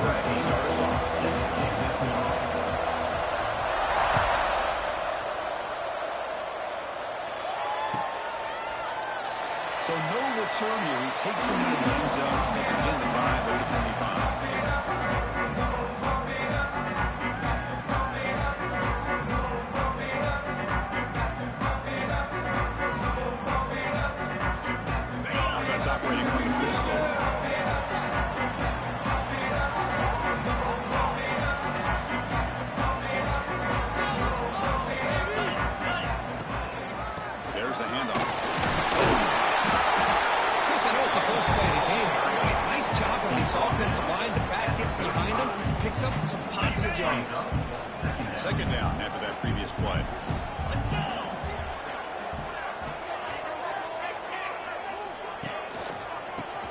ready. Start us off. So no return here. He takes him into the end zone and they begin the drive over 25. Offense operating from the pistol. There's the handoff. Chris, I know it's the first play of the game. Nice job on this offensive line. The back gets behind him, picks up some positive yards. Second down after that previous play.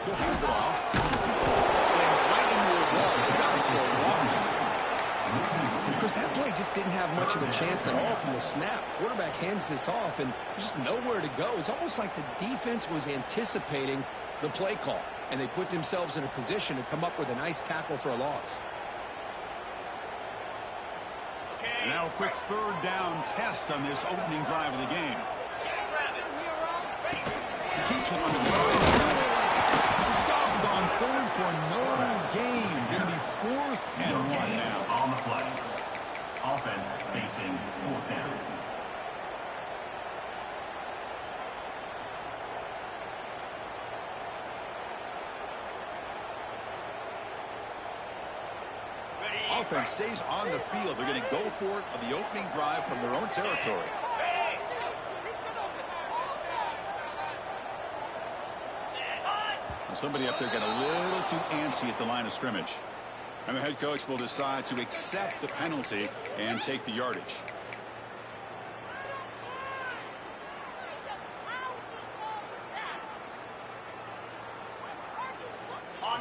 He'll hand it off. Sends right into a wall. They got him for a loss. Chris, that play just didn't have much of a chance at all from the snap. Quarterback hands this off, and there's nowhere to go. It's almost like the defense was anticipating the play call, and they put themselves in a position to come up with a nice tackle for a loss. And now a quick third down test on this opening drive of the game. He keeps it under the line. Stopped on third for no gain. Going to be 4th and 1 now. On the play. Offense facing 4th down. Offense stays on the field. They're going to go for it on the opening drive from their own territory. Somebody up there got a little too antsy at the line of scrimmage. And the head coach will decide to accept the penalty and take the yardage.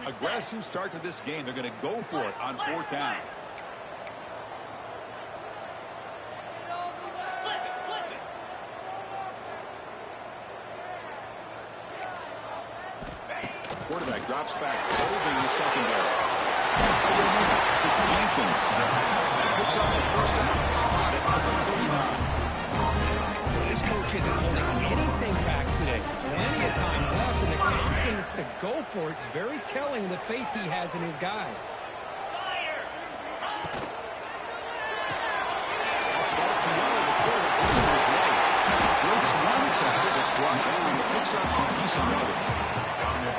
Aggressive start to this game. They're going to go for it on 4th down. Quarterback drops back, holding the secondary. It's Jenkins. Picks up the first down. Spotted at the 39. This coach isn't holding anything back today. Plenty of time left, and the confidence to go for it is very telling of the faith he has in his guys. Breaks one tackle that's brought down and picks up some decent yardage.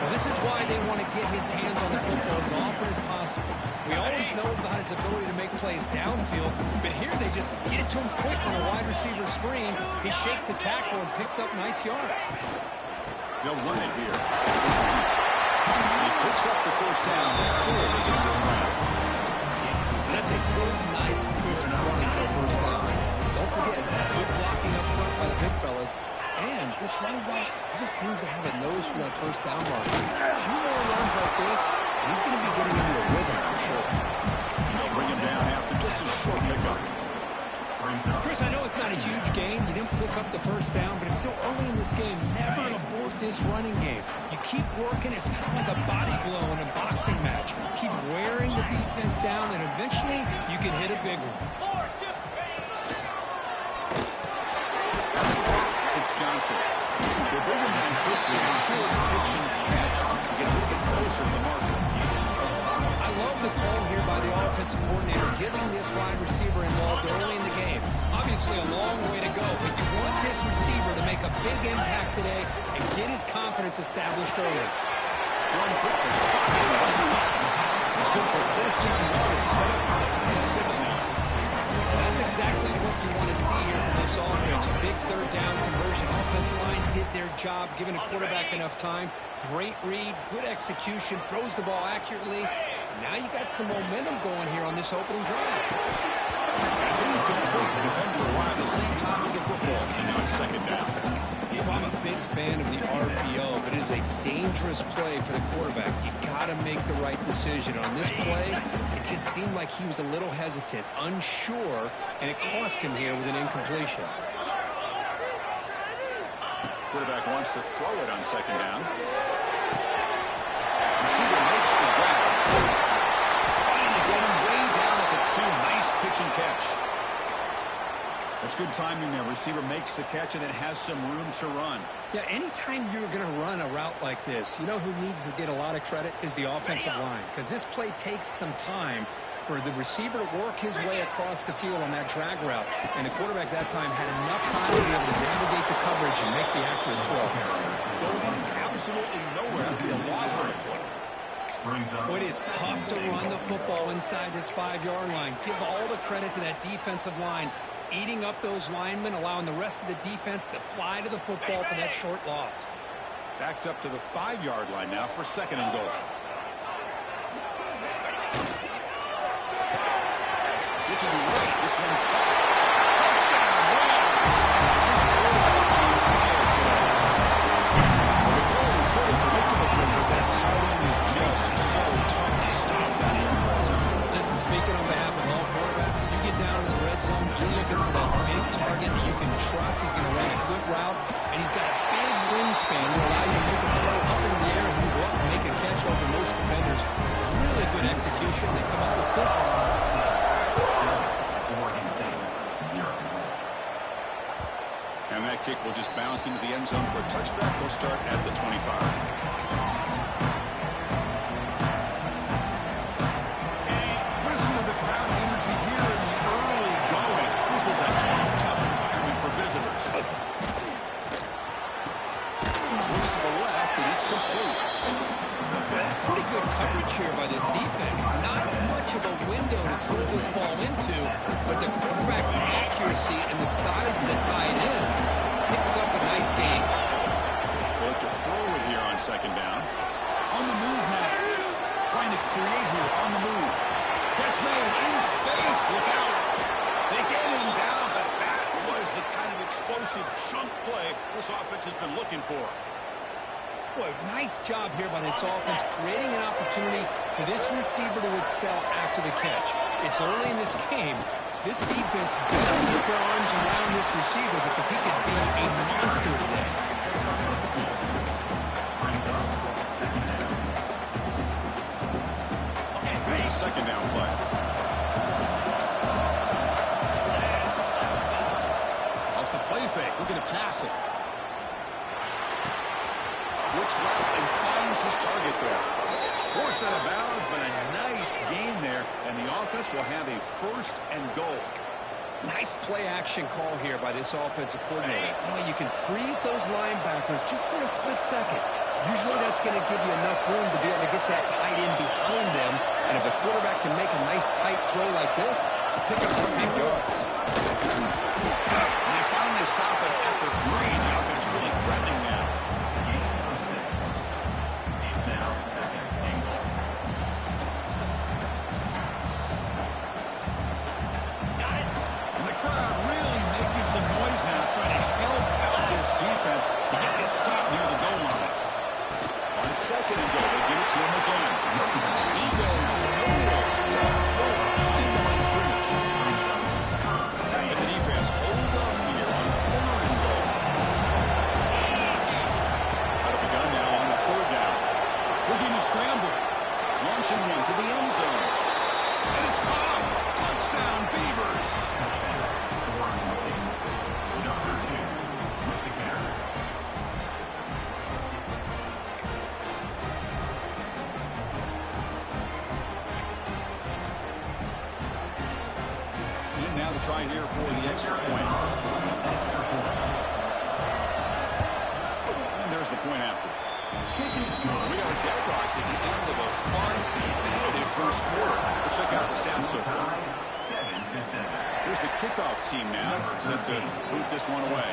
Well, this is why they want to get his hands on the football as often as possible. We always know about his ability to make plays downfield, but here they just get it to him quick on a wide receiver screen. He shakes a tackle and picks up nice yards. They'll run it here. He picks up the first down before they get going around. And that's a good, nice, crisp running for a first down. Don't forget, good blocking up front by the big fellas. And this running back, he just seems to have a nose for that first down mark. A few more runs like this, he's going to be getting into a rhythm for sure. They'll bring him down after just a short pickup. Chris, I know it's not a huge gain. You didn't pick up the first down, but it's still early in this game. Never abort this running game. You keep working. It's kind of like a body blow in a boxing match. Keep wearing the defense down, and eventually you can hit a big one. It's Johnson. They're bringing down quickly a short pitch and catch to get a little bit closer to the marker. I love the call here by the offensive coordinator, giving this wide receiver involved early in the game. Obviously a long way to go, but you want this receiver to make a big impact today and get his confidence established early. Run quickly. It's good for first down yardage. Set up on the 26 now. That's exactly what you want to see here from this offense. A big third down conversion. Offensive line did their job, giving a quarterback enough time. Great read, good execution, throws the ball accurately. Now you got some momentum going here on this opening drive. That's incomplete. The defender arrived at the same time as the football. And now it's second down. I'm a big fan of the RPO, but it is a dangerous play for the quarterback. You got to make the right decision. On this play, it just seemed like he was a little hesitant, unsure, and it cost him here with an incompletion. Quarterback wants to throw it on second down. Receiver makes the grab. That's good timing there. Receiver makes the catch and then has some room to run. Yeah, anytime you're going to run a route like this, you know who needs to get a lot of credit is the offensive line, because this play takes some time for the receiver to work his way across the field on that drag route, and the quarterback that time had enough time to be able to navigate the coverage and make the accurate throw. Going absolutely nowhere. That'd be a loss on the play. Well, it is tough to run the football inside this 5-yard line. Give all the credit to that defensive line, eating up those linemen, allowing the rest of the defense to fly to the football for that short loss. Backed up to the 5-yard line now for 2nd and goal. Looking right, this one caught. Touchdown, Rams! This quarterback on fire today. Well, the throw is sort of predictable, but that tight end is just so tough to stop down here in the red zone. Listen, speaking on behalf of all quarterbacks, you get down in the red zone, you're looking for that big target that you can trust. He's going to run a good route, and he's got a big wingspan to allow you to make a throw up in the air and go up and make a catch over most defenders. Really good execution. They come up with 6. And that kick will just bounce into the end zone for a touchback. We'll start at the 25. Listen to the crowd energy here in the early going. This is a tough environment for visitors. Looks to the left, and it's complete. That's pretty good coverage here by this defense. Not much of a window to throw this ball into, but the quarterback's accuracy and the size of the tight end picks up a nice gain. Well, to throw it here on 2nd down. On the move now. Trying to create here on the move. Catch made in space. Look out. They get him down, but that was the kind of explosive chunk play this offense has been looking for. Boy, nice job here by this offense, creating an opportunity for this receiver to excel after the catch. It's early in this game, so this defense better get their arms around this receiver because he could be a monster today. Here's a 2nd down play. Off the play fake, looking to pass it. Looks left and finds his target there. Forced out of bounds, but a nice gain there, and the offense will have a 1st and goal. Nice play-action call here by this offensive coordinator. You know, you can freeze those linebackers just for a split second. Usually that's going to give you enough room to be able to get that tight end behind them, and if the quarterback can make a nice tight throw like this, pick up some big yards. And they finally stop it at the 3. The offense really threatening now. Now to try here for the extra point. And there's the point after. We are dead locked at the end of a fun, competitive first quarter. Let's check out the stats so far. Here's the kickoff team now, set to boot this one away.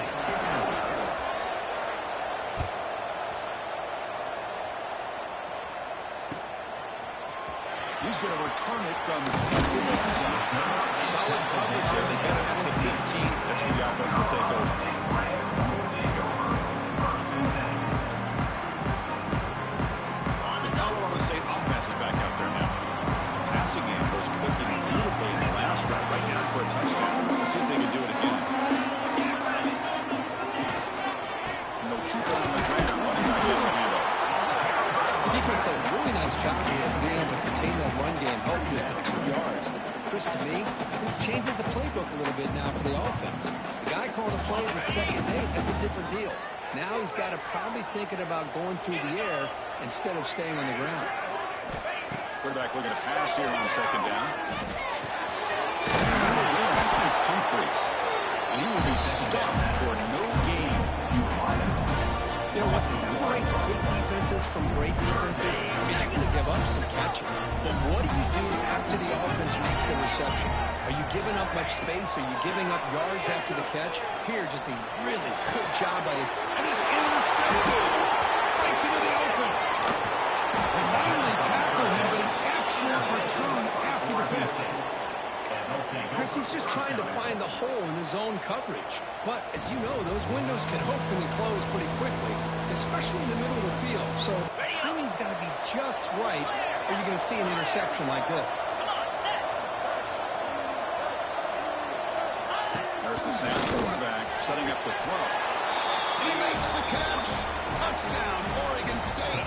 He's going to return it from the end zone. Solid coverage there. They get it at the 15. That's where the offense will take over. The Colorado State offense is back out there now. Passing game was clicking beautifully in the last drive, right down for a touchdown. Let's see if they can do it again. And they'll keep it on the ground. What is that handoff? Defense does a really nice job here of being able to contain that run game, help just the 2 yards. Chris, to me, this changes the playbook a little bit now for the offense. The guy calling the plays at 2nd and 8, that's a different deal. Now he's got to probably thinking about going through the air instead of staying on the ground. Quarterback looking to pass here on 2nd down. It's Humphries. And he will be stuffed for no gain. You know, what separates good defenses from great defenses is you're going to give up some catching. But what do you do after the offense makes the reception? Are you giving up much space? Are you giving up yards after the catch? Here, just a really good job by this. And it's intercepted. Right into the open. They finally tackled him, but an actual return after the pick. Chris, he's just trying to find the hole in his own coverage. But, as you know, those windows can hopefully close pretty quickly, especially in the middle of the field. So, timing's got to be just right, or you're going to see an interception like this. There's the snap. Quarterback setting up the throw. He makes the catch. Touchdown, Oregon State.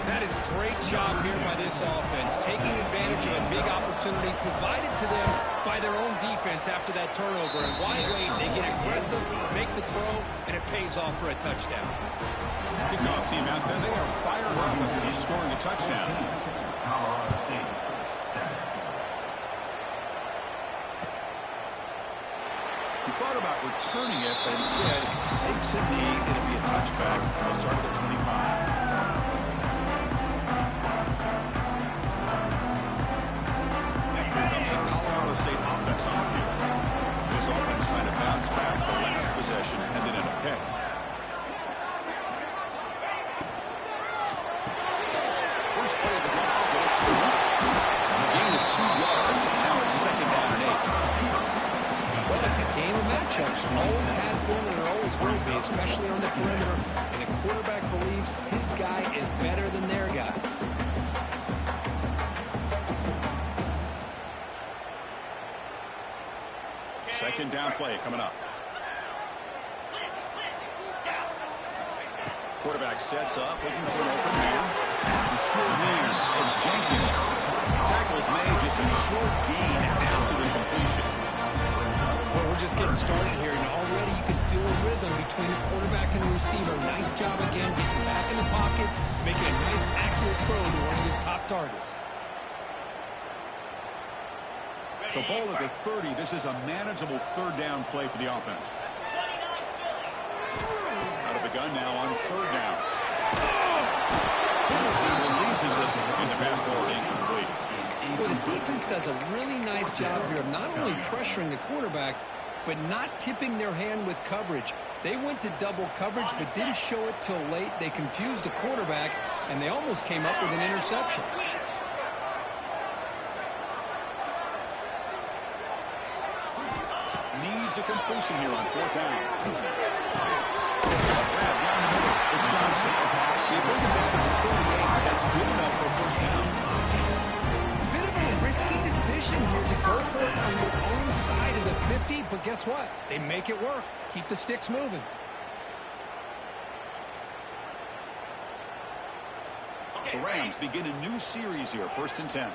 That is a great job here by this offense, taking advantage of a big opportunity provided to them by their own defense after that turnover. And why wait? They get aggressive, make the throw, and it pays off for a touchdown. Kickoff team out there, they are fired up. He's scoring a touchdown. Colorado State, 7. He thought about returning it, but instead takes a knee. It'll be a touchback. He'll start at the 25. Colorado State offense on the field. This offense trying to bounce back the last possession and then in a pick. First play of the drive, get it to the right. Gain of 2 yards, and now it's 2nd down and 8. Well, it's a game of matchups. Always has been and it always will be, especially on the perimeter. And the quarterback believes his guy is better than their guy. Second down play coming up. Quarterback sets up, looking for an open man. The short hands. It's Jenkins. Tackle is made, just a short gain after the completion. Well, we're just getting started here, and already you can feel a rhythm between the quarterback and the receiver. Nice job again, getting back in the pocket, making a nice, accurate throw to one of his top targets. So ball at the 30. This is a manageable 3rd down play for the offense. Out of the gun now on 3rd down. Penalty releases it, and the pass ball is incomplete. Well, the defense does a really nice job here of not only pressuring the quarterback, but not tipping their hand with coverage. They went to double coverage, but didn't show it till late. They confused the quarterback, and they almost came up with an interception. Needs a completion here on 4th down. Grab down the middle. It's Johnson. They bring him down to the 38. That's good enough for 1st down. Bit of a risky decision here to go for it on your own side of the 50, but guess what? They make it work. Keep the sticks moving. The Rams begin a new series here, 1st and 10.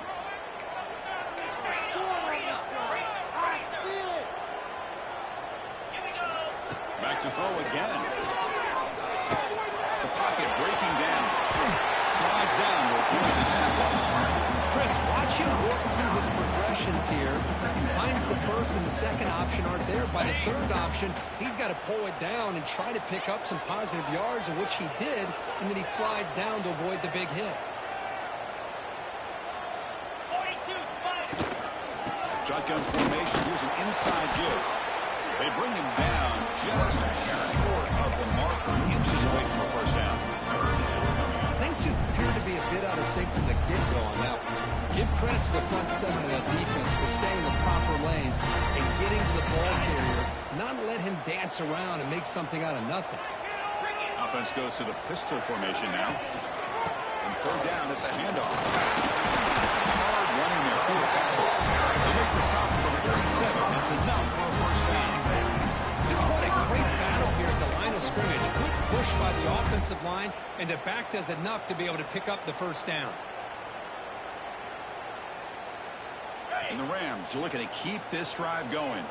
Back to throw again. The pocket breaking down. Slides down with the tackle. Chris, watch him work through his progressions here. He finds the 1st and the 2nd option aren't there. By the 3rd option, he's got to pull it down and try to pick up some positive yards, of which he did, and then he slides down to avoid the big hit. Shotgun formation. Here's an inside give. They bring him down just short of the marker, inches away from a 1st down. Things just appear to be a bit out of sync from the get-go on that one. Give credit to the front 7 of that defense for staying in the proper lanes and getting to the ball carrier, not let him dance around and make something out of nothing. Offense goes to the pistol formation now. And 3rd down, it's a handoff. It's a hard running there through the tackle. They make the stop at the 37. It's enough for a 1st down. Just What a great battle here at the line of scrimmage. Good push by the offensive line, and the back does enough to be able to pick up the first down. And the Rams are looking to keep this drive going.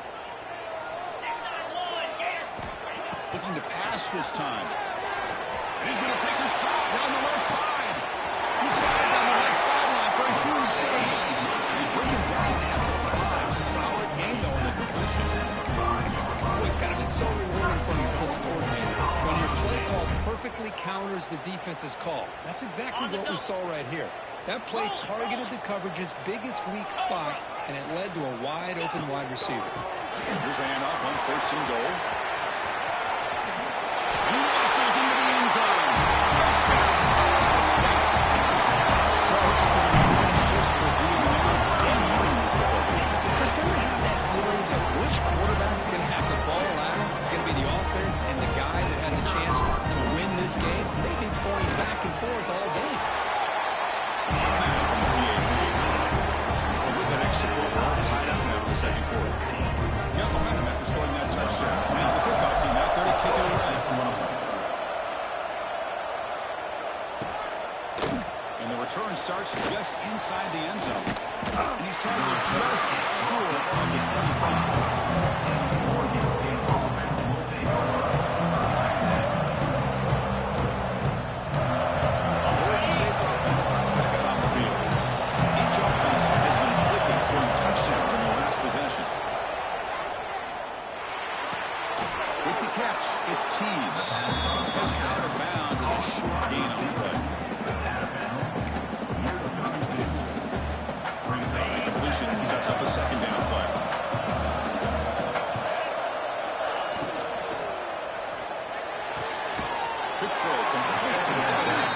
Looking to pass this time. And he's going to take a shot down the left side. He's got it down the left sideline for a huge gain. They bring him down after 5. Solid gain, though, in the completion. Boy, it's got to be so rewarding for your defensive coordinator when your play call perfectly counters the defense's call. That's exactly what we saw right here. That play targeted the coverage's biggest weak spot, and it led to a wide-open wide receiver. Here's the handoff on 1st and goal. He rushes into the end zone. Touchdown, Ohio State. So after the movement shifts for being now dead even in this football game. Chris, don't you have that feeling that which quarterback's going to have the ball last? It's going to be the offense, and the guy that has a chance to win this game may be going back and forth all day. Automatic on the 18. And with that extra point, we're all tied up now in the second quarter. Yeah, momentum after scoring that touchdown. Now the kickoff team out there to kick it away. And the return starts just inside the end zone. And he's targeted just short of the 25. Oregon State's offense drops back out on the field. Each offense has been clicking, scoring touchdowns in their last possessions. With the catch, it's Tees. That's out of bounds as a short gain on the play. Completion sets up a second down play. Quick throw complete to the tight end.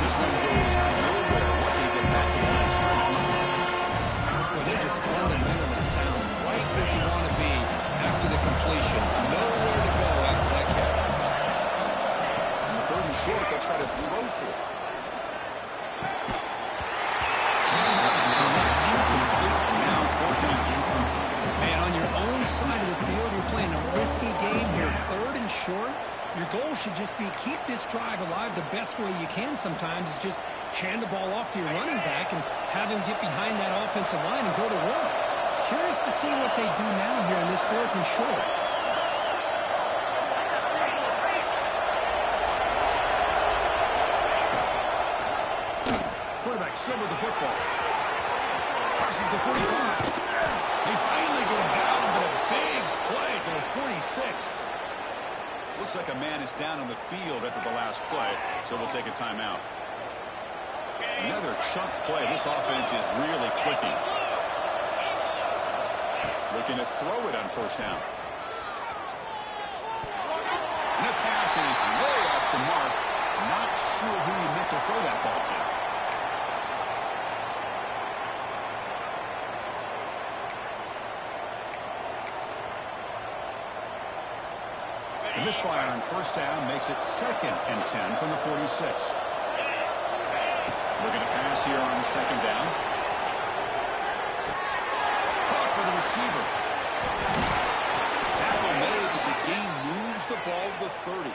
This one goes nowhere. Lucky to get back to the line of scrimmage. Well, they're just fundamentally sound, right where you want to be after the completion. Nowhere to go after that catch. On the 3rd and short, they'll try to throw for it. Now 4th and incomplete. And on your own side of the field, you're playing a risky game here, 3rd and short. Your goal should just be keep this drive alive the best way you can sometimes is just hand the ball off to your running back and have him get behind that offensive line and go to work. Curious to see what they do now here in this 4th and short. Quarterback still with the football. Passes the 45. They finally get him down, but a big play to the 46. Looks like a man is down on the field after the last play, so we'll take a timeout. Another chunk play. This offense is really clicking. Looking to throw it on 1st down. And the pass is way off the mark. Not sure who he meant to throw that ball to. The misfire on 1st down makes it 2nd and 10 from the 46. Looking to pass here on 2nd down. Caught by the receiver. Tackle made, but the gain moves the ball to the 30.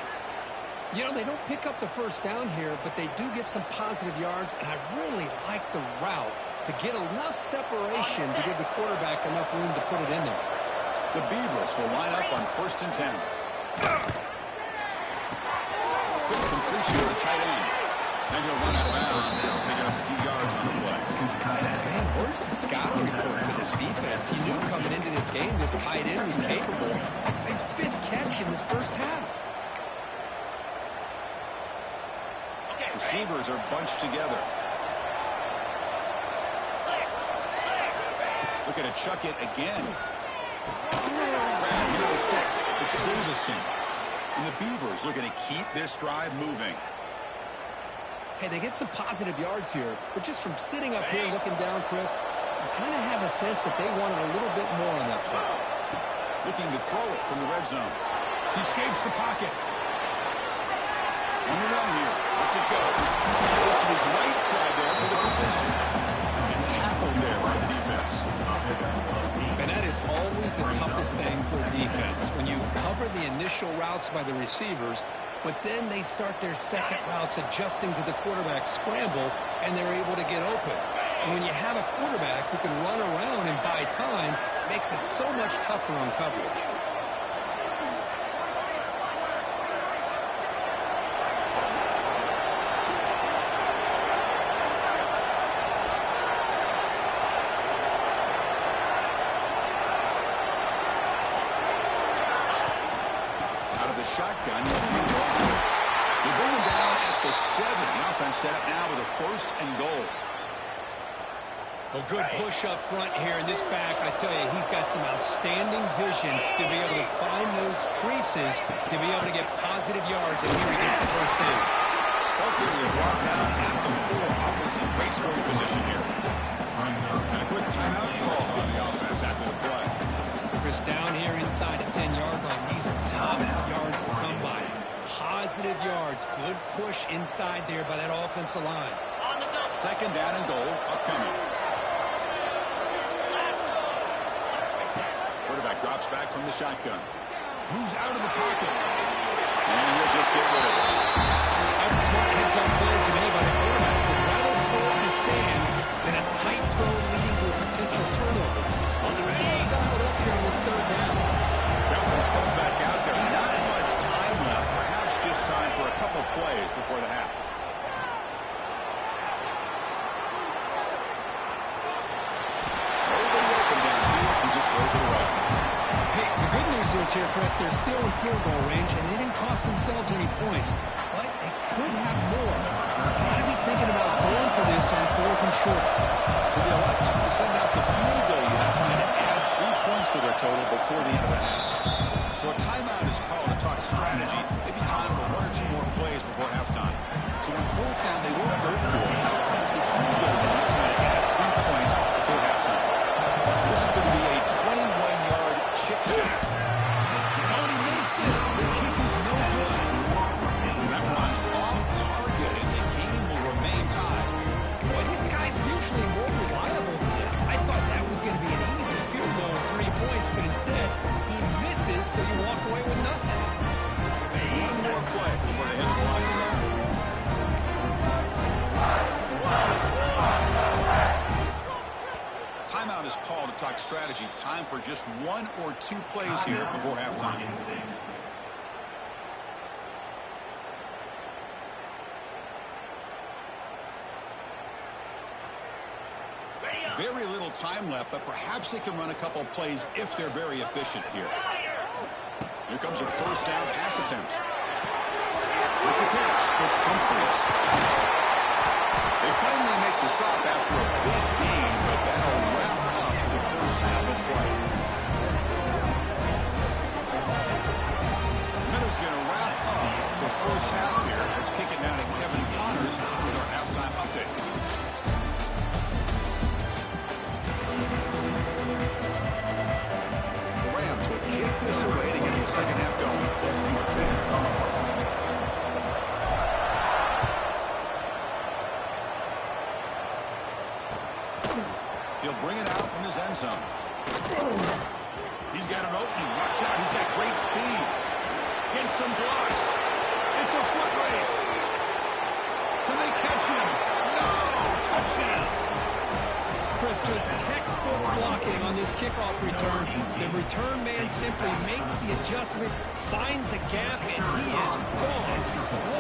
You know, they don't pick up the 1st down here, but they do get some positive yards, and I really like the route to get enough separation to give the quarterback enough room to put it in there. The Beavers will line up on 1st and 10. Quick completion to the tight end. And he'll run out of bounds, picking up a few yards on the play. Man, where's the scouting report for this defense? You knew coming into this game this tight end was capable. It's his 5th catch in this 1st half. Receivers are bunched together. Looking to chuck it again. Near the sticks. It's Davison. And the Beavers looking to keep this drive moving. Hey, they get some positive yards here, but just from sitting up here looking down, Chris, you kind of have a sense that they wanted a little bit more on that play. Looking to throw it from the red zone. He escapes the pocket. On the run here. Lets it go. Goes to his right side there for the completion. And tackled there by the defense. And that is always the toughest thing for a defense. When you cover the initial routes by the receivers, but then they start their second routes adjusting to the quarterback scramble, and they're able to get open. And when you have a quarterback who can run around and buy time, it makes it so much tougher on coverage. Shotgun. They bring him down at the 7. The offense set up now with a 1st and goal. Well, good push up front here in this back. I tell you, he's got some outstanding vision to be able to find those creases, to be able to get positive yards, and here he gets the first down. Okay, we brought down at the 4. Offense in great scoring position here. And a quick timeout call on the offense after the play. Chris, down here inside the 10-yard line. These are tough yards to come by. Positive yards. Good push inside there by that offensive line. 2nd down and goal upcoming. Quarterback drops back from the shotgun. Moves out of the pocket. And he'll just get rid of it. That's a smart heads-up play today by the quarterback. Would rather throw in the stands than a tight throw leading to a potential turnover. Dialed up here on this 3rd down. The offense comes back out there. Not much time left. Perhaps just time for a couple plays before the half. Nobody open downfield. He just throws it away. Hey, the good news is here, Chris, they're still in field goal range, and they didn't cost themselves any points. But they could have more. Got to be thinking about going for this on 4th and short. So they elect to send out the field goal unit, trying to add 3 points to their total before the end of the half. So a timeout is called to talk strategy. Maybe time for 1 or 2 more plays before halftime. So on 4th down, they won't go for it. Now comes the field goal unit, trying to add 3 points before halftime. This is going to be a 21-yard chip shot. Oh, he missed it. The kick is no good. That one's off target, and the game will remain tied. Boy, this guy's usually more reliable than this. I thought that was going to be an easy field goal of 3 points, but instead, he misses, so you walk away with nothing. 1 more play before they hit the locker room. Timeout is called to talk strategy. Time for just 1 or 2 plays here before halftime. Very little time left, but perhaps they can run a couple plays if they're very efficient here. Here comes a 1st down pass attempt. With the catch, it's Humphries. They finally make the stop after a big gain, but that'll wrap up the first half of play. Minutes going to wrap up the first half here. Let's kick it down to Kevin Connors with our halftime update. The Rams will kick this away to get the second half going. He'll bring it out from his end zone. He's got an opening. Watch out. He's got great speed. Gets some blocks. It's a foot race. Can they catch him? No! Touchdown. Chris, just textbook blocking on this kickoff return. The return man simply makes the adjustment, finds a gap, and he is gone.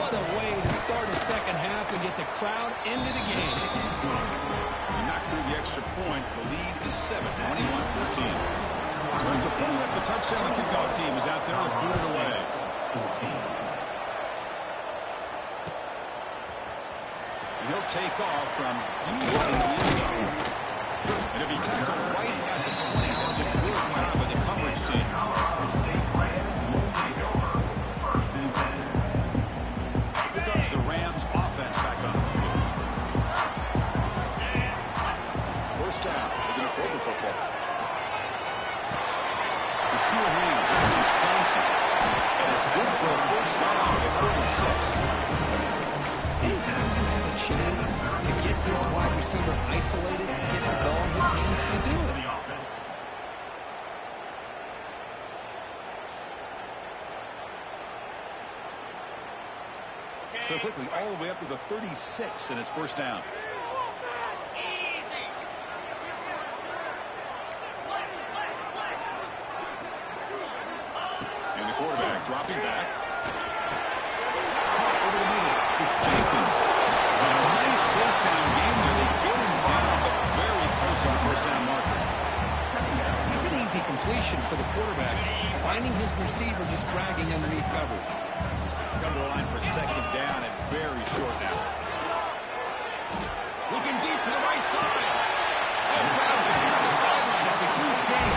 What a way to start a second half and get the crowd into the game. Knocked through the extra point. The lead is 7, 21-14. Trying to put up the touchdown. The kickoff team is out there to boot it away. And he'll take off from deep in the end zone. And if he tackled right at the 20, that's a good job of the coverage team. Here comes the Rams offense back on the field. First down. They're going to throw the football. The sure hand, Dennis Johnson. And it's good for a first down at 36. Anytime you have a chance to get this wide receiver isolated, to get the ball in his hands, you do it. So quickly, all the way up to the 36, and it's first down. And the quarterback dropping back. Over the middle, it's Jenkins. And a nice first down game there. They get him down, but very close to the first down marker. It's an easy completion for the quarterback, finding his receiver just dragging underneath coverage. Come to the line for second down and very short now. Looking deep to the right side. And grabs it near the sideline. It's a huge gain.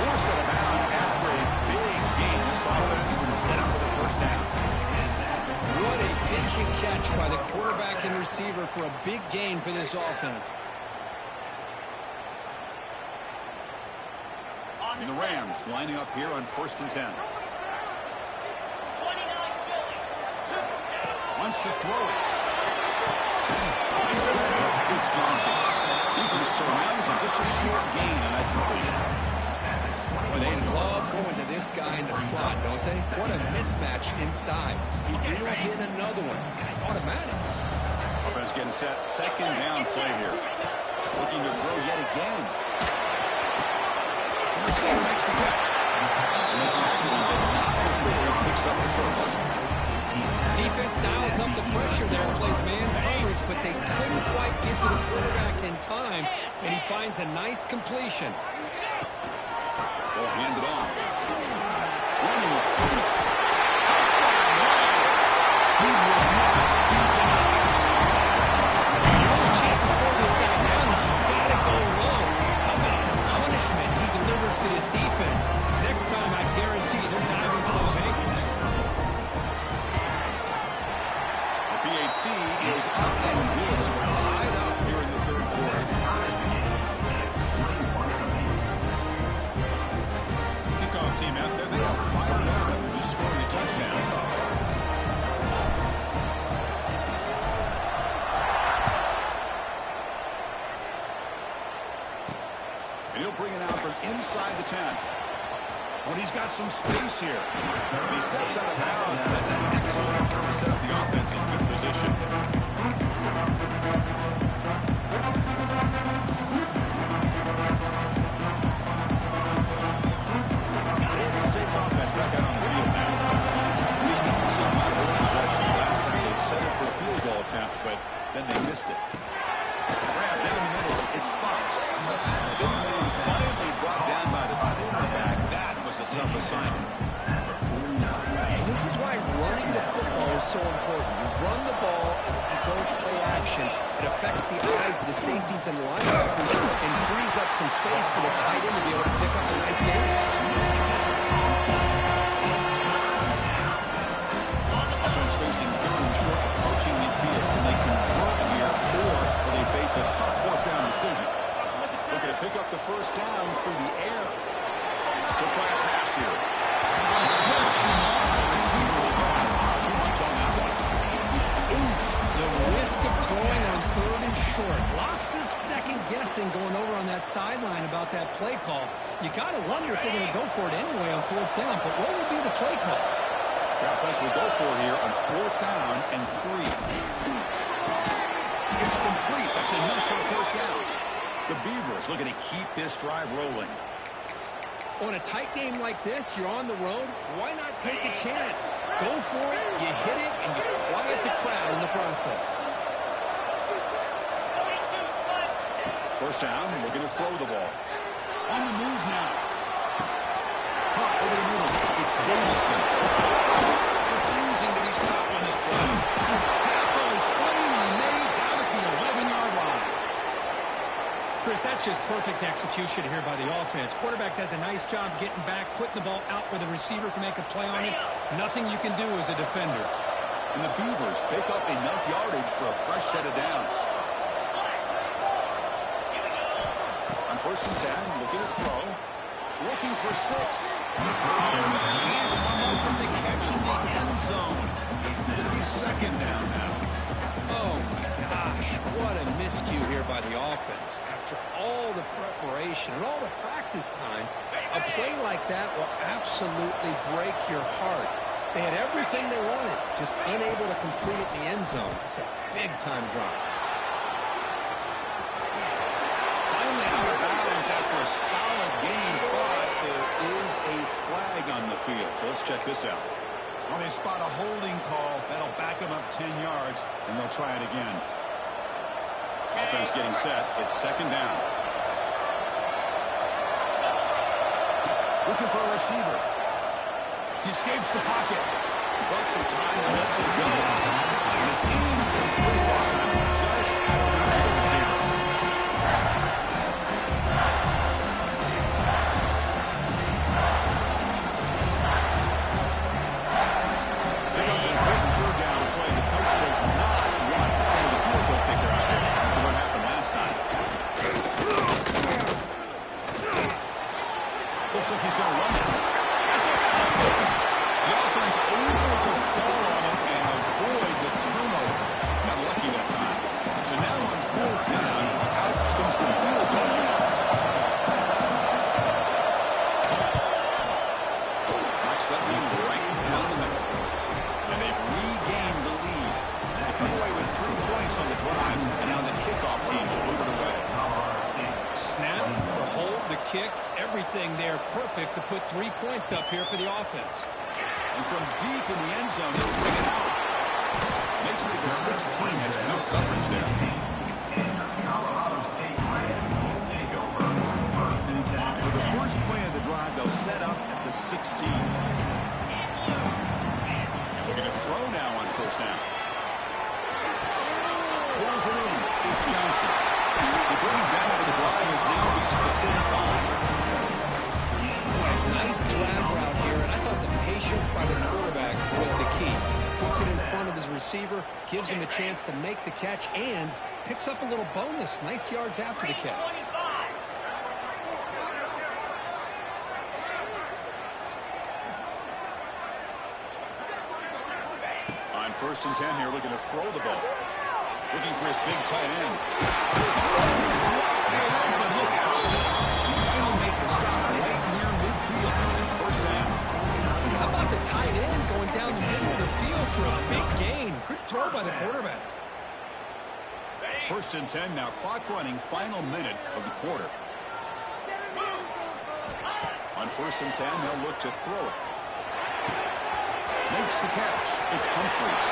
Force out of bounds after a big gain. This offense set up for the first down. What a pitch and catch by the quarterback and receiver for a big gain for this offense. And the Rams lining up here on 1st and 10. Wants to throw it. It's Johnson. Defense surrounds him. Just a short gain on that completion. Well, they love going to this guy in the slot, don't they? What a mismatch inside. He reels in another one. This guy's automatic. Offense getting set. Second down play here. Looking to throw yet again. The receiver makes the catch. And the tackle, but not before he picks up the first. Defense dials up the pressure there and plays man coverage, but they couldn't quite get to the quarterback in time, and he finds a nice completion. Will hand it off. Running with pace. Touchdown, Rams. He will not be denied. No chance to slow this guy down. He's got to go low. How about the punishment he delivers to this defense? Next time, I guarantee they're diving for those ankles. PAT is up and good, so we're tied up here in the third quarter. Kickoff team out there, they are fired up after just scoring a touchdown. And he'll bring it out from inside the 10. Well, he's got some space here. And he steps out of bounds, but that's an excellent turn to set up the offense in good position. Oregon State's offense back out on the field now. We need some out of this possession. Last time they settled for a field goal attempt, but then they missed it. Grab down the middle. It's Fox. Big man finally brought down by the cornerback. That was a tough assignment. This is why running the football is so important. You run the ball, and if you go play action, it affects the eyes of the safeties and linebackers and frees up some space for the tight end to be able to pick up a nice game. Offense facing third and short, approaching midfield. Can they convert here, or will they face a tough fourth down decision? Looking to pick up the first down through the air. They'll try a pass here. It's just beyond the receiver's grasp. Too much on that one. Oof, the risk of throwing on third and short. Lots of second guessing going over on that sideline about that play call. You got to wonder if they're going to go for it anyway on fourth down, but what will be the play call? The offense will go for it here on fourth down and 3. It's complete. That's enough for a first down. The Beavers looking to keep this drive rolling. On a tight game like this, you're on the road. Why not take a chance? Go for it, you hit it, and you quiet the crowd in the process. First down, looking to throw the ball. On the move now. Caught over the middle. It's Davison. Refusing to be stopped on this play. Tackle is finally made down at the 11-yard line. Chris, that's just perfect execution here by the offense. Quarterback does a nice job getting back, putting the ball out where the receiver can make a play on it. Nothing you can do as a defender. And the Beavers pick up enough yardage for a fresh set of downs. On 1st and 10, looking to throw. Looking for 6. Can't come up with the catch in the end zone. Going to be second down now. Oh, my gosh. What a miscue here by the offense. After all the preparation and all the practice time, a play like that will absolutely break your heart. They had everything they wanted, just unable to complete it in the end zone. It's a big-time drop. Finally out of bounds after a solid game, but there is a flag on the field. So let's check this out. Well, they spot a holding call. That'll back them up 10 yards, and they'll try it again. Offense getting set. It's second down. Looking for a receiver. He escapes the pocket. Brought some time and lets it go. And it's incomplete that time. Just out of reach of the receiver. Here comes an important third down play. The coach does not want to send the field goal kicker out there after what happened last time. Looks like he's going to run it. That's a fumble. The offense able to fall on it and avoid the turnover. Got lucky that time. So now on fourth down, out comes the field goal unit. Knocks that one right down the middle. And they've regained the lead. They come away with 3 points on the drive, and now the kickoff team will move it away. Snap, the hold, the kick, everything there perfect to put 3 points up here for the offense. And from deep in the end zone, they'll bring it out. Makes it to the 16. That's good coverage there. For the first play of the drive, they'll set up at the 16. Looking to throw now on first down. Pulls it in. It's Johnson. The bringing down of the drive has now reached the 35. Nice drag route here, and I thought the patience by the quarterback was the key. Puts it in front of his receiver, gives him a chance to make the catch, and picks up a little bonus. Nice yards after the catch. On first and 10 here, looking to throw the ball. Looking for his big tight end. Look out. Finally make the stop right near midfield. First down. How about the tight end going down the middle of the field for a big gain? Good throw by the quarterback. First and 10 now. Clock running. Final minute of the quarter. On first and 10, they'll look to throw it. Makes the catch. It's Humphries.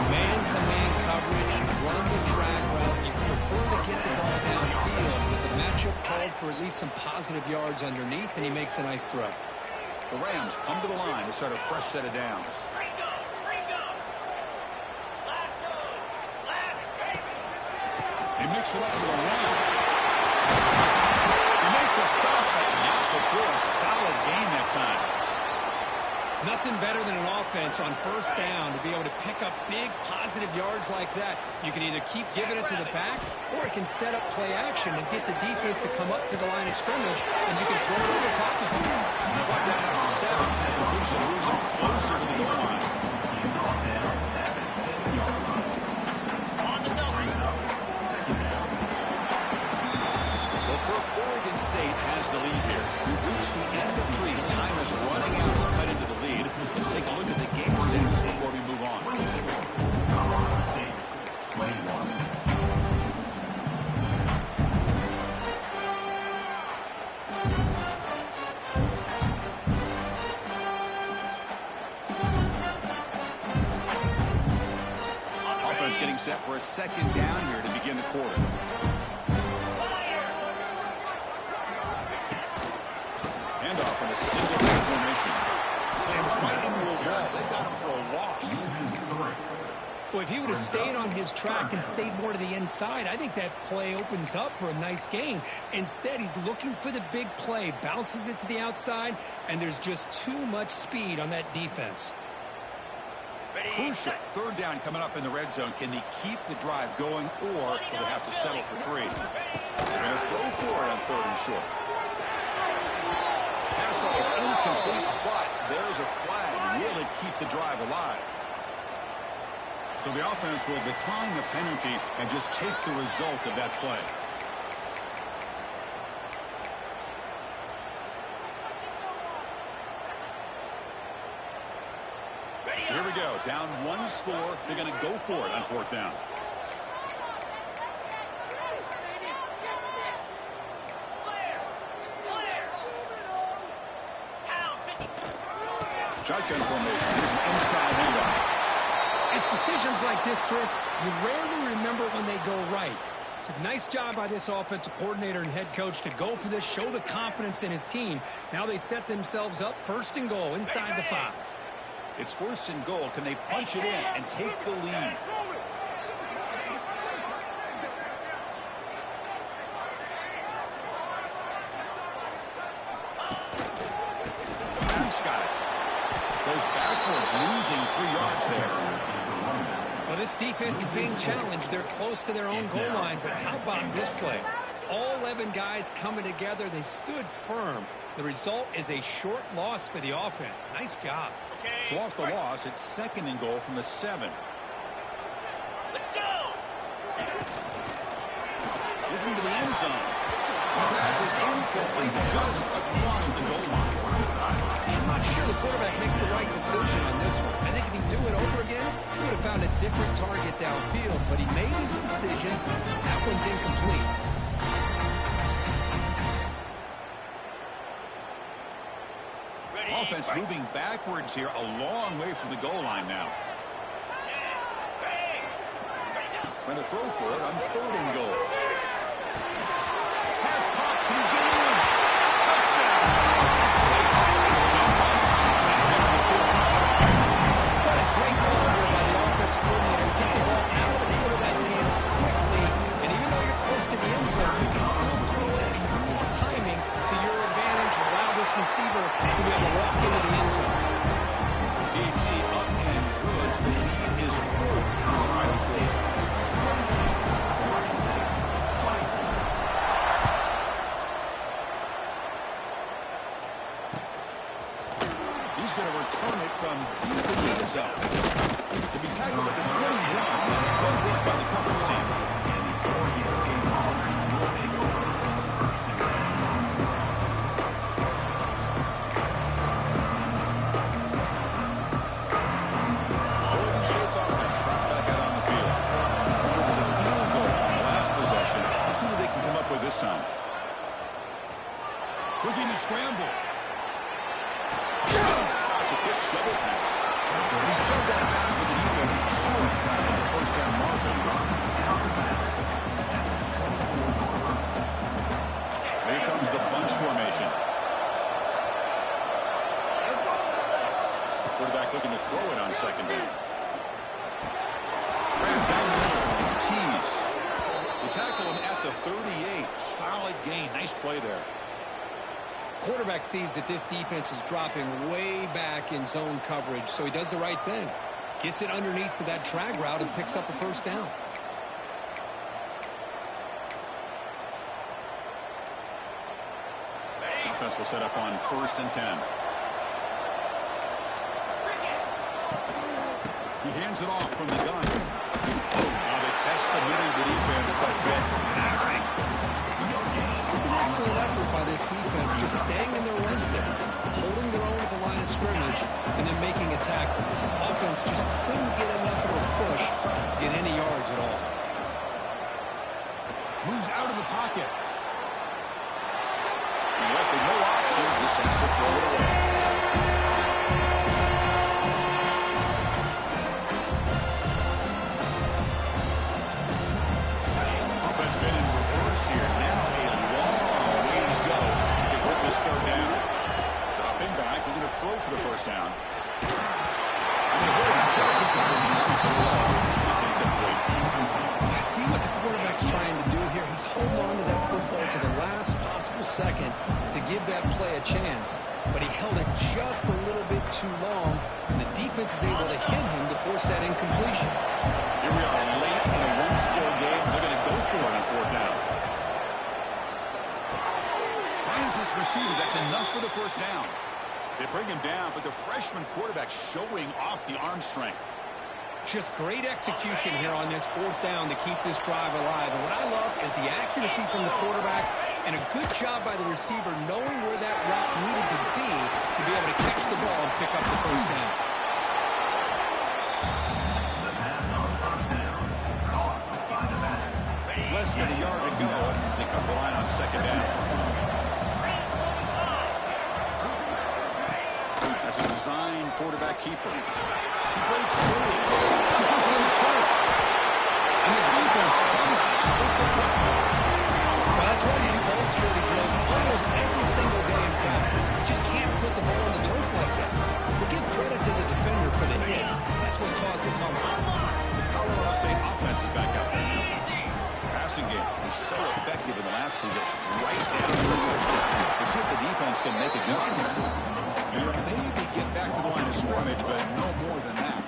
Man-to-man coverage, run the drag route. You prefer to get the ball downfield, but the matchup called for at least some positive yards underneath, and he makes a nice throw. The Rams come to the line to start a fresh set of downs. They mix it up to the run. They make the stop, but not before a solid gain that time. Nothing better than an offense on first down to be able to pick up big positive yards like that. You can either keep giving it to the back, or it can set up play action and get the defense to come up to the line of scrimmage, and you can throw it over top of them. Brought down at 7, and the Bruce moves him closer to the goal line. Well, Oregon State has the lead here. We've reached the end of 3. Time is running out to cut into the lead. Let's take a look at the game sets before we move on. Offense getting set for a second down here to begin the quarter. Handoff in a single formation. Slams right into a wall. They got him for a loss. Well, if he would have stayed on his track and stayed more to the inside, I think that play opens up for a nice gain. Instead, he's looking for the big play, bounces it to the outside, and there's just too much speed on that defense. Crucial. Third down coming up in the red zone. Can they keep the drive going, or will they have to settle for 3? They're going to throw for it on third and short. Pass ball is incomplete, but there's a flag. Will it keep the drive alive? So the offense will decline the penalty and just take the result of that play. So here we go. Down one score. They're going to go for it on fourth down. Shotgun formation. Here's an inside handoff. It's decisions like this, Chris, you rarely remember when they go right. It's a nice job by this offensive coordinator and head coach to go for this, show the confidence in his team. Now they set themselves up first and goal inside the 5. It's first and goal. Can they punch it in and take the lead? That's got it. Goes backwards, losing 3 yards there. Well, this defense is being challenged. They're close to their own goal line, but how about this play? All 11 guys coming together. They stood firm. The result is a short loss for the offense. Nice job. So off the loss, it's second and goal from the 7. Let's go. Looking to the end zone. The pass is incomplete just across the goal line. I'm not sure the quarterback makes the right decision on this one. I think if he'd do it over again, he would have found a different target downfield, but he made his decision. That one's incomplete. Offense moving backwards here, a long way from the goal line now. Going to throw for it on third and goal. Pass caught. Can he get in? Touchdown. State. Jump on top and head to the field. What a great call here by the offensive coordinator. Get the ball out of the quarterback's hands quickly, and even though you're close to the end zone, you can still throw it and use the timing to your advantage and allow this receiver to be able to walk into the end zone. DT up and good. The lead is 4. He's going to return it from deep in the end zone. To be tackled at the 21. That's good work by the coverage team. Golden State's offense drops back out on the field. It was a field goal on the last possession. Let's see what they can come up with this time. Looking to scramble. It's a quick shovel pass. He shoved that pass with the defense short of the first down marker. Here comes the bunch formation. Quarterback looking to throw it on second down. Grab down the middle. It's Tease. They tackle him at the 38. Solid gain. Nice play there. Quarterback sees that this defense is dropping way back in zone coverage, so he does the right thing. Gets it underneath to that drag route and picks up a first down. Offense will set up on 1st and 10. He hands it off from the gun. Now they test the middle of the defense, but get nothing. It's an excellent effort by this defense, just staying in their run fits, holding their own at the line of scrimmage, and then making a tackle. Offense just couldn't get enough of a push to get any yards at all. Moves out of the pocket. And left with no option, just has to throw it away. Offense been in reverse here. Now a long way to go to get with this third down. Dropping back, we're going to throw for the first down. And the holding chances and releases the ball. It's incomplete. I see what the quarterback's trying to do here. He's holding on to that football to the last possible second to give that play a chance. But he held it just a little bit too long, and the defense is able to hit him to force that incompletion. Here we are late in a one-score game. They're going to go for it on fourth down. Finds this receiver. That's enough for the first down. They bring him down, but the freshman quarterback showing off the arm strength. Just great execution here on this fourth down to keep this drive alive. And what I love is the accuracy from the quarterback and a good job by the receiver knowing where that route needed to be able to catch the ball and pick up the first down. less than a yard to go as they come to the line on second down. As a design quarterback keeper. He breaks through. He puts him in the turf. And the defense comes out with the football. Well, that's why you do ball security drills almost every single day in practice. You just can't put the ball on the turf like that. But give credit to the defender for the hit, because that's what caused the fumble. The Colorado State offense is back out there. Passing game was so effective in the last possession, right down to the touchdown. We'll see if the defense can make adjustments. And maybe get back to the line of scrimmage, but no more than that.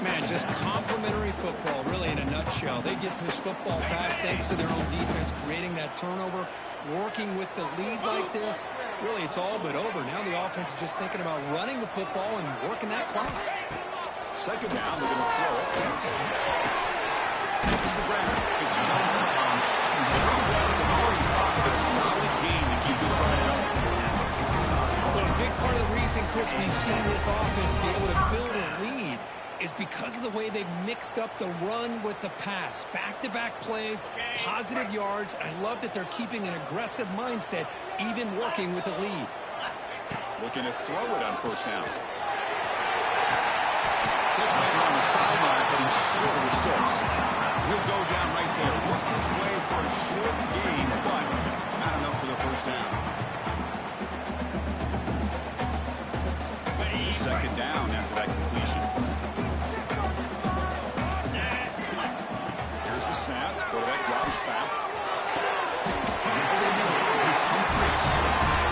Man, just complimentary football, really, in a nutshell. They get this football back thanks to their own defense, creating that turnover, working with the lead like this. Really, it's all but over. Now the offense is just thinking about running the football and working that clock. Second down, they're going to throw it. It's the grabber. It's Johnson. Down at the 45. A solid game to keep this drive going. Well, a big part of the reason, Chris, we've seen this offense be able to build a lead is because of the way they've mixed up the run with the pass. Back-to-back plays, positive yards. I love that they're keeping an aggressive mindset, even working with a lead. Looking to throw it on first down. Pitchmaker on the sideline, but he's short of the sticks. He'll go down right there. Worked his way for a short gain, but not enough for the first down. Second down after that completion. Here's the snap. Quarterback drops back. It's Humphries.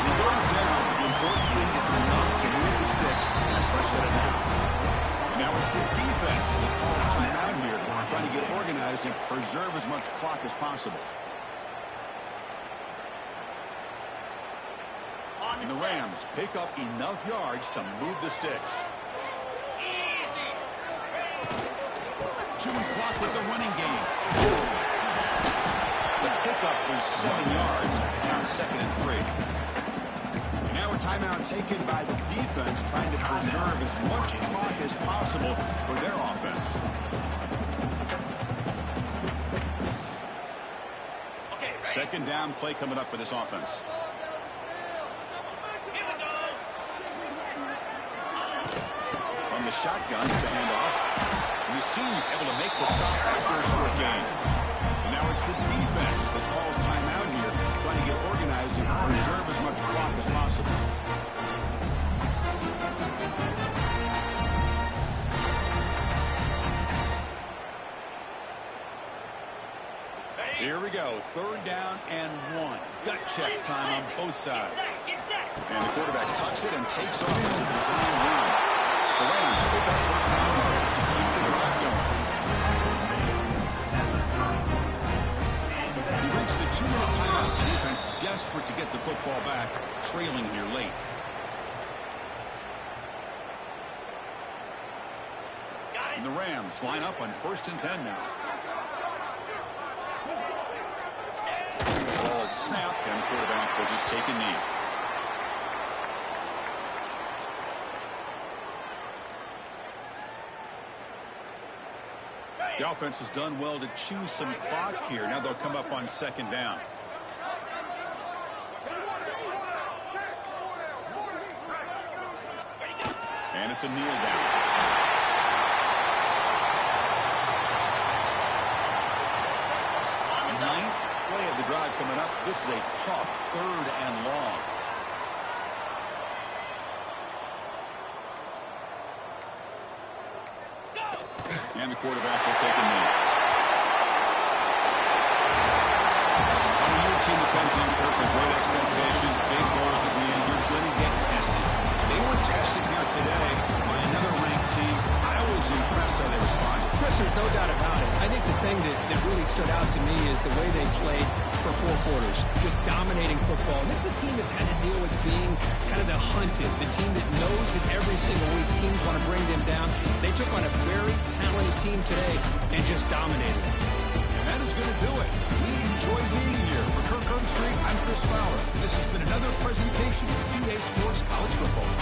He goes down. The important thing is enough to move the sticks and first set of downs. Now it's the defense that calls timeout here, trying to get organized and preserve as much clock as possible. And the Rams pick up enough yards to move the sticks. Chewing clock with the running game. The pickup is 7 yards, now 2nd and 3. And now a timeout taken by the defense, trying to preserve as much clock as possible for their offense. Second down play coming up for this offense. From the shotgun, it's a handoff. And you see able to make the stop after a short gain. And now it's the defense that calls timeout here, trying to get organized and preserve as much clock as possible. Here we go, 3rd down and 1. Gut check time on both sides. And the quarterback tucks it and takes off as a design run. The Rams pick up first down yards to keep the drive going. He reached the 2-minute timeout. The defense desperate to get the football back, trailing here late. And the Rams line up on 1st and 10 now. Ball is snapped, and the quarterback will just take a knee. The offense has done well to chew some clock here. Now they'll come up on 2nd down. And it's a kneel down. Ninth play of the drive coming up. This is a tough 3rd and long. And the quarterback will take a knee. On a new team that comes in with great expectations, big goals at the end, you're going to get tested. They were tested here today by another ranked team. I was impressed how they responded. Chris, there's no doubt about it. I think the thing that really stood out to me is the way they played for 4 quarters, just dominating football. And this is a team that's had to deal with being kind of the hunted, the team that knows that every single week teams want to bring them down. They took on a very talented team today and just dominated it. And that is going to do it. We enjoy being here. For Kirk Herbstreit, I'm Chris Fowler. This has been another presentation of EA Sports College Football.